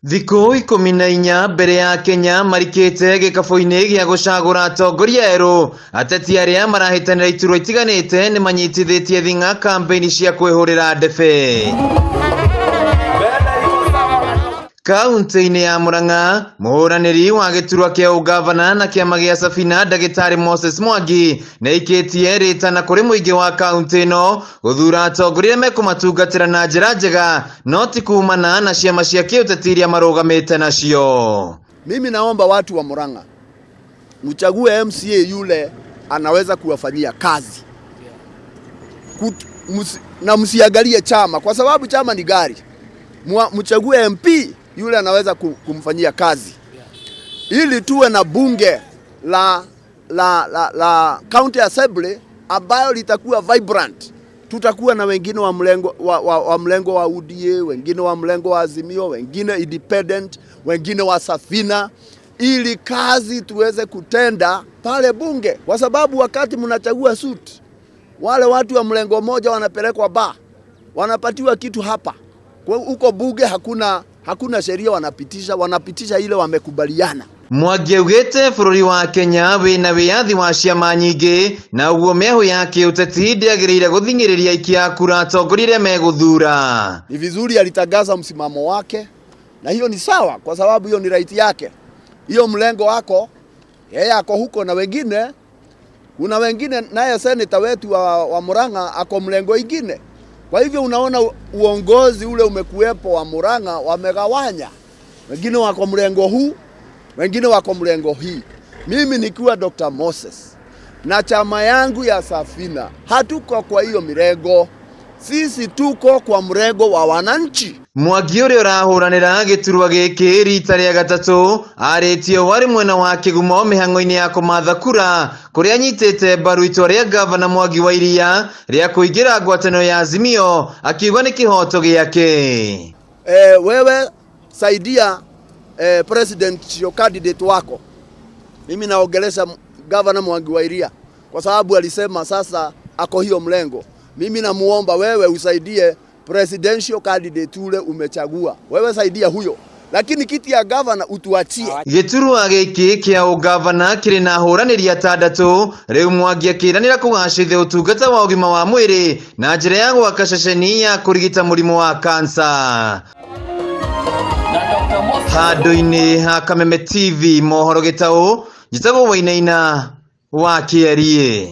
Thikũ 14 mbere ya Kenya marikite gikabu-ini gia gucagura atongoria erũ, ateti aria marahitanira iturwa itiganite ni manyitithitie thing'a kambi-ini cia kwihurira ndebe. Kaunti-ini ya Murang'a, Muhuraniri wa giturwa kia ungabana na ciama gia Safina ndagitari Moses Mwangi nioritie ritana kuri muingi wa kaunti-ino guthura atongoria mekumatungatira na njira njega no ti kumana na ciama cia kiuteti iria marugamite nacio. Mimi naomba watu wa Murang'a mchague MCA yule anaweza kuwafanyia kazi na msiangalie chama, kwa sababu chama ni gari. Mchague MP yule anaweza kumfanyia kazi, ili tuwe na bunge la county assembly ambayo litakuwa vibrant. Tutakuwa na wengine wa mlengo wa UDA, wengine wa mlengo wa Azimio, wengine independent, wengine wa Safina, ili kazi tuweze kutenda pale bunge, kwa sababu wakati mnachagua suit, wale watu wa mlengo moja wanapelekwa ba, wanapatiwa kitu hapa. Kwa huko bunge hakuna sheria wanapitisha ile wamekubaliana. Mwangi augite bururi wa Kenya wina wiathi wa ciama nyingi na uguo mehu ya kiuteti ndiagiriire guthing'iriria aikia kura atongoria iria meguthura. Ni vizuri alitangaza msimamo wake, na hiyo ni sawa, kwa sababu hiyo ni right yake. Hiyo mlengo wako yeye ako huko, na wengine kuna wengine naye senator wetu wa Murang'a ako mlengo ingine. Kwa hivyo unaona uongozi ule umekuwepo wa Murang'a wamegawanya, wengine wako mlengo huu, wengine wako mlengo hii. Mimi nikiwa Dr. Moses na chama yangu ya Safina hatuko kwa hiyo mirengo, sisi tuko kwa mrengo wa wananchi. Mwangi uria urahuranira giturwa giki rita ria gatatu aritie wari mwena wa kigumo mihang'o-ini ya kumatha kura kuria anyitite mbaru itua ria gavana Mwangi wa iria ria kuingira ngwataniro ya Azimio, akiuga ni kihoto giake. Wewe saidia presidential candidate wako. Mimi naongelesha gavana Mwangi wa iria kwa sababu alisema sasa ako hiyo mlengo. Mimi namuomba wewe usaidie presidential candidate ule umechagua. Wewe saidia huyo, lakini kiti ya governor utuachie. Giturwa giki kia ungabana kiri na Muhuraniri atandatu, riu Mwangi akiranira kugacithia utungata wa ugima wa mwiri na njira ya gwaka ceceni ya kurigita murimu wa kansa. Handũ-inĩ ha Kameme TV mohoro gitau njitagwo Wainaina wa Kĩarie.